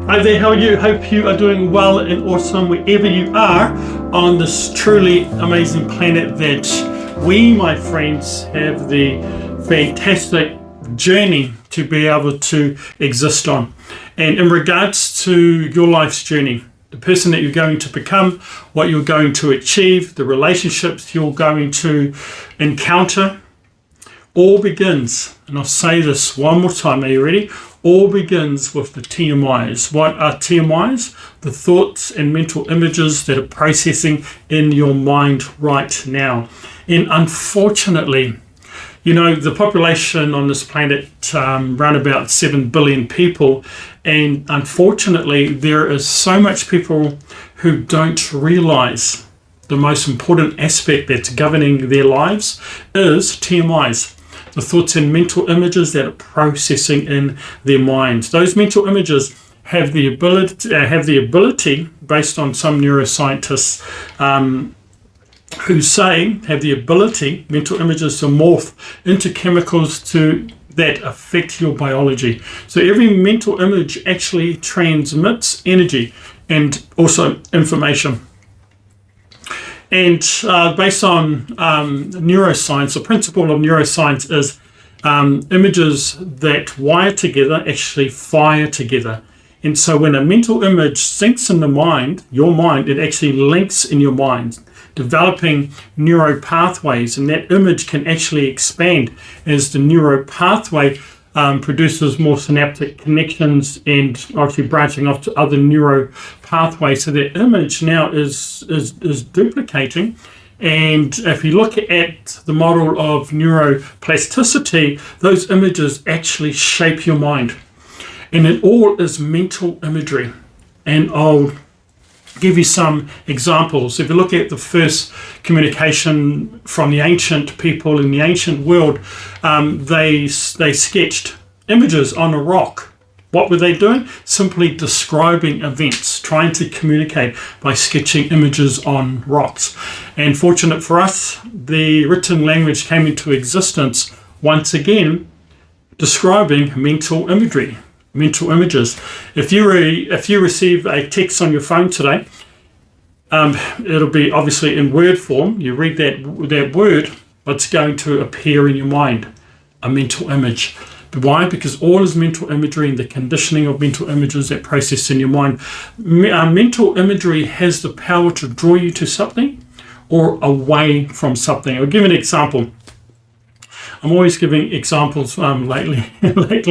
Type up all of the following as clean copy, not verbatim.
Hi there, how are you? Hope you are doing well and awesome wherever you are on this truly amazing planet that we, my friends, have the fantastic journey to be able to exist on. And in regards to your life's journey, the person that you're going to become, what you're going to achieve, the relationships you're going to encounter, all begins, and I'll say this one more time, are you ready? All begins with the TMIs. What are TMIs? The thoughts and mental images that are processing in your mind right now. And unfortunately, you know, the population on this planet around about 7 billion people, and unfortunately there is so much people who don't realize the most important aspect that's governing their lives is TMIs. The thoughts and mental images that are processing in their minds. Those mental images have the ability, based on some neuroscientists who say have the ability, mental images to morph into chemicals that affect your biology. So every mental image actually transmits energy and also information. And based on neuroscience, the principle of neuroscience is images that wire together actually fire together. And so when a mental image sinks in the mind, your mind, it actually links in your mind, developing neural pathways, and that image can actually expand as the neural pathway produces more synaptic connections and actually branching off to other neuro pathways. So that image now is duplicating. And if you look at the model of neuroplasticity, those images actually shape your mind. And it all is mental imagery. And I'll give you some examples. If you look at the first communication from the ancient people in the ancient world, they sketched images on a rock. What were they doing? Simply describing events, trying to communicate by sketching images on rocks. And fortunate for us, the written language came into existence once again, describing mental imagery. Mental images. If you receive a text on your phone today, it'll be obviously in word form. You read that word, it's going to appear in your mind, a mental image. Why? Because all is mental imagery and the conditioning of mental images that process in your mind. Mental imagery has the power to draw you to something or away from something. I'll give an example. I'm always giving examples lately. It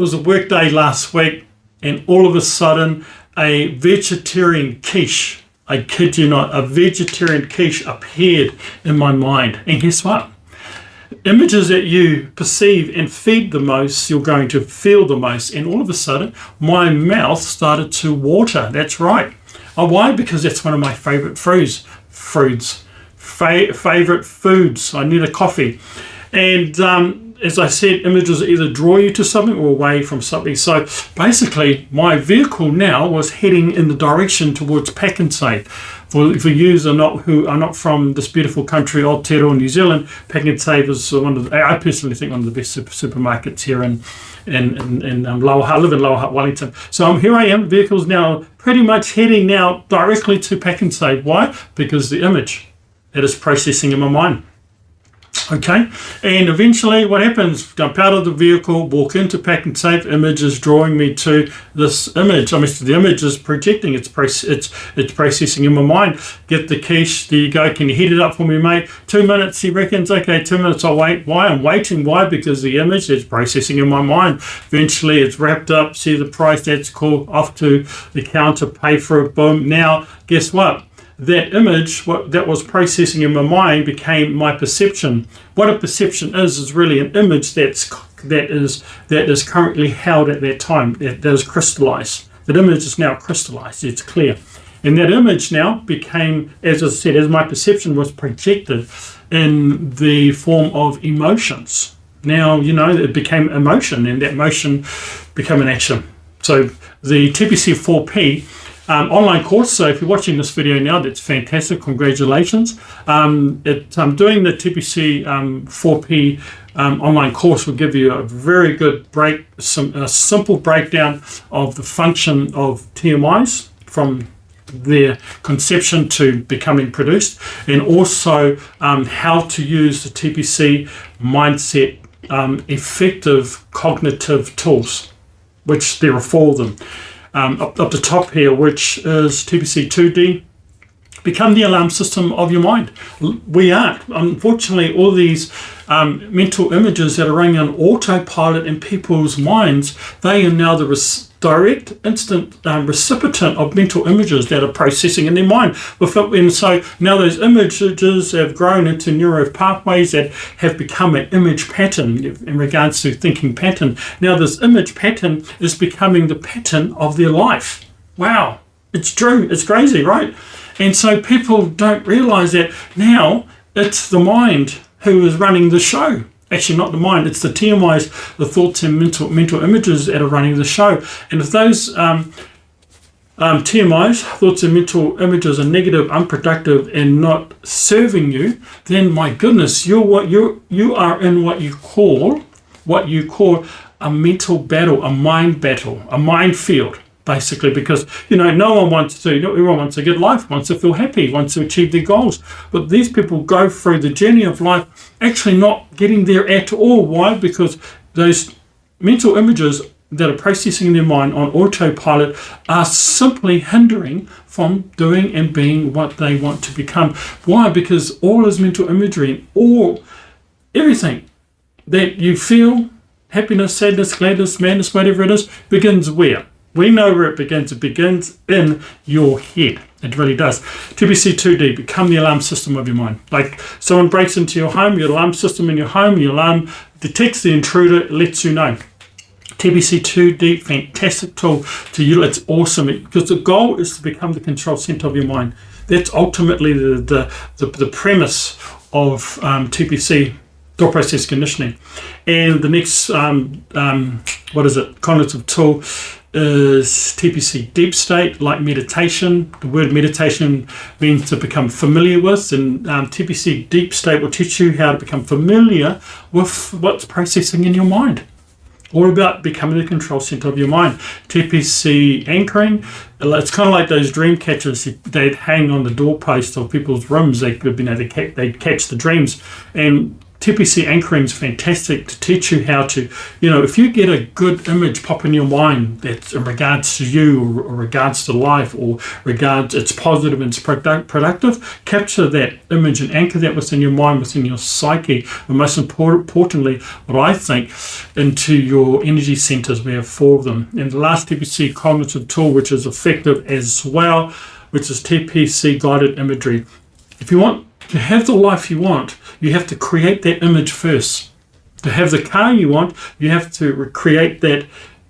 was a work day last week, and all of a sudden, a vegetarian quiche, I kid you not, a vegetarian quiche appeared in my mind. And guess what? Images that you perceive and feed the most, you're going to feel the most. And all of a sudden, my mouth started to water. That's right. Why? Because that's one of my favorite foods. Favorite foods. I need a coffee. And as I said, images either draw you to something or away from something. So basically, my vehicle now was heading in the direction towards Pack and Save. For you who are not from this beautiful country, Aotearoa, New Zealand, Pack and Save is I personally think one of the best supermarkets here in Lower Hutt. I live in Lower Hutt, Wellington. So here I am, vehicle's now pretty much heading now directly to Pack and Save. Why? Because the image that is processing in my mind. Okay, and eventually what happens? Jump out of the vehicle, walk into Pack and Save, image is drawing me to this image. I mean, the image is projecting, it's processing in my mind. Get the quiche, there you go, can you heat it up for me, mate? 2 minutes, he reckons, okay, 2 minutes, I'll wait. Why? I'm waiting, why? Because the image is processing in my mind. Eventually it's wrapped up, see the price, that's cool, off to the counter, pay for it, boom. Now, guess what? That image, what that was processing in my mind, became my perception. What a perception is really an image that is currently held at that time, that is crystallized. That image is now crystallized, it's clear. And that image now became, as I said, as my perception was projected in the form of emotions. Now, you know, it became emotion, and that motion became an action. So the T.P.C. 4P online course. So if you're watching this video now, that's fantastic. Congratulations. I'm doing the T.P.C 4P online course will give you a very good a simple breakdown of the function of TMIs from their conception to becoming produced, and also how to use the T.P.C mindset effective cognitive tools, which there are 4 of them. Up the top here, which is T.P.C 2D, become the alarm system of your mind. We aren't. Unfortunately, all these mental images that are running on autopilot in people's minds, they are now the direct, instant recipient of mental images that are processing in their mind. And so now those images have grown into neural pathways that have become an image pattern in regards to thinking pattern. Now this image pattern is becoming the pattern of their life. Wow, it's true. It's crazy, right? And so people don't realize that now it's the mind who is running the show. Actually, not the mind, it's the TMIs, the thoughts and mental images that are running the show. And if those TMIs, thoughts and mental images, are negative, unproductive, and not serving you, then my goodness, you are in what you call a mental battle, a mind battle, a minefield. Basically, because no one wants to, everyone wants a good life, wants to feel happy, wants to achieve their goals. But these people go through the journey of life actually not getting there at all. Why? Because those mental images that are processing in their mind on autopilot are simply hindering from doing and being what they want to become. Why? Because all this mental imagery, everything that you feel, happiness, sadness, gladness, madness, whatever it is, begins where? We know where it begins. It begins in your head. It really does. T.P.C 2D, become the alarm system of your mind. Like someone breaks into your home, your alarm system in your home, your alarm detects the intruder, lets you know. T.P.C 2D, fantastic tool to use. It's awesome because the goal is to become the control center of your mind. That's ultimately the premise of T.P.C, thought process conditioning. And the next, cognitive tool is T.P.C deep state, like meditation. The word meditation means to become familiar with, and T.P.C deep state will teach you how to become familiar with what's processing in your mind. All about becoming the control center of your mind. T.P.C anchoring, it's kind of like those dream catchers they'd hang on the doorpost of people's rooms. They'd catch the dreams. And T.P.C anchoring is fantastic to teach you how to, if you get a good image pop in your mind that's in regards to you or regards to life or regards it's positive and it's productive, capture that image and anchor that within your mind, within your psyche, and most importantly, what I think, into your energy centers. We have 4 of them. And the last T.P.C cognitive tool, which is effective as well, which is T.P.C guided imagery. If you want to have the life you want, you have to create that image first. To have the car you want, you have to recreate that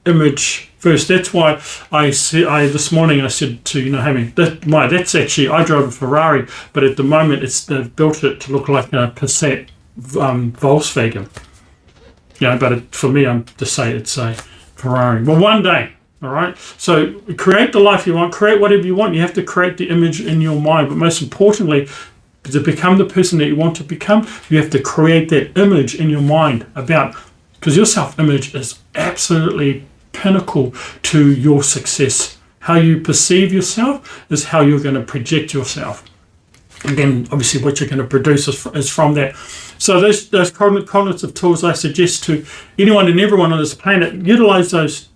image first. That's why this morning I said to Hammy, that's actually, I drove a Ferrari, but at the moment they've built it to look like a Passat Volkswagen. But for me, I'm to say it's a Ferrari. Well, one day. All right. So create the life you want, create whatever you want. You have to create the image in your mind, but most importantly, to become the person that you want to become, you have to create that image in your mind because your self-image is absolutely pinnacle to your success. How you perceive yourself is how you're going to project yourself. And then obviously what you're going to produce is from that. So those cognitive tools I suggest to anyone and everyone on this planet, utilize those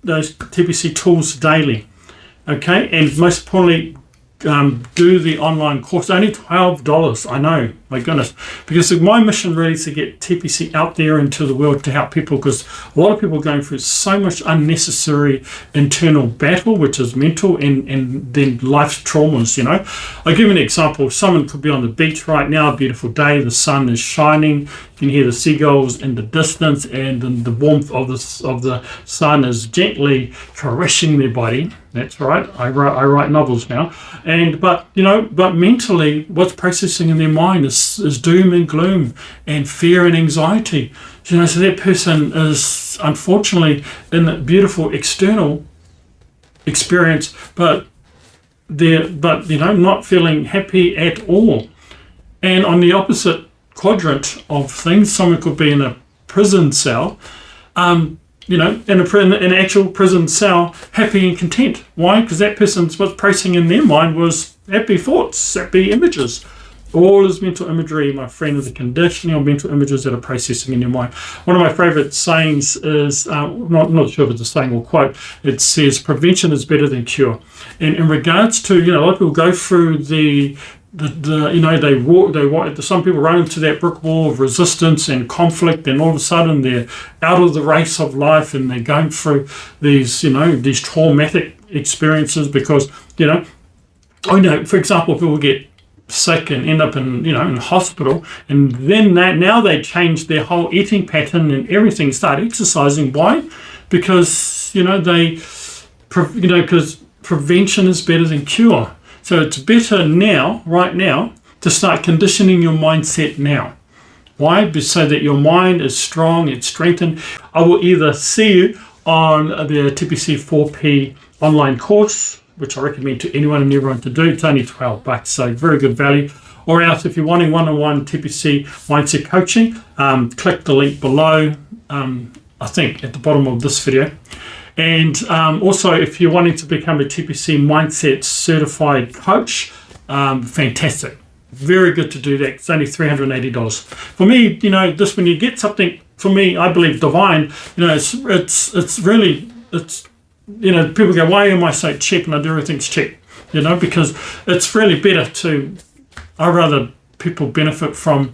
T.P.C tools daily. Okay, and most importantly, do the online course. Only $12, I know, my goodness, because my mission really is to get T.P.C out there into the world to help people, because a lot of people are going through so much unnecessary internal battle, which is mental, and then life's traumas. I'll give you an example. Someone could be on the beach right now, a beautiful day, the sun is shining, you can hear the seagulls in the distance, and then the warmth of the sun is gently caressing their body. That's right. I write novels now, but mentally, what's processing in their mind is doom and gloom and fear and anxiety. So that person is unfortunately in a beautiful external experience, but but not feeling happy at all. And on the opposite quadrant of things, someone could be in a prison cell, in an actual prison cell, happy and content. Why? Because that person's what's processing in their mind was happy thoughts, happy images. All is mental imagery, my friend, is a conditioning of mental images that are processing in your mind. One of my favourite sayings is, not sure if it's a saying or quote, it says, prevention is better than cure. And in regards to, a lot of people go through some people run into that brick wall of resistance and conflict, and all of a sudden they're out of the race of life and they're going through these traumatic experiences because, for example, people get sick and end up in hospital, and then now they change their whole eating pattern and everything, start exercising. Why? Because because prevention is better than cure. So it's better now, right now, to start conditioning your mindset now. Why? So that your mind is strong, it's strengthened. I will either see you on the T.P.C 4P online course, which I recommend to anyone and everyone to do. It's only $12, so very good value. Or else, if you're wanting one-on-one T.P.C mindset coaching, click the link below, I think at the bottom of this video. And also, if you're wanting to become a T.P.C mindset certified coach, fantastic. Very good to do that. It's only $380. For me, this, when you get something, for me, I believe divine, it's really people go, why am I so cheap and I do everything's cheap? Because it's really better I'd rather people benefit from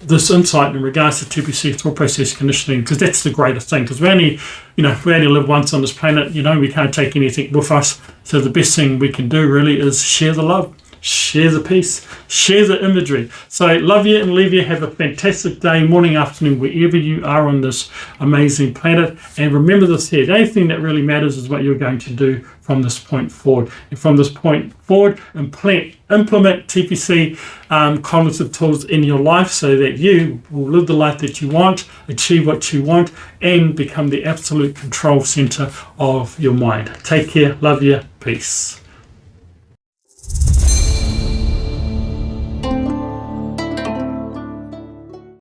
this insight in regards to T.P.C thought process conditioning, because that's the greater thing, because we only live once on this planet. We can't take anything with us. So the best thing we can do really is share the love, share the peace, share the imagery. So love you and leave you. Have a fantastic day, morning, afternoon, wherever you are on this amazing planet. And remember this here, the only thing that really matters is what you're going to do from this point forward. And from this point forward, implement T.P.C cognitive tools in your life so that you will live the life that you want, achieve what you want, and become the absolute control center of your mind. Take care. Love you. Peace.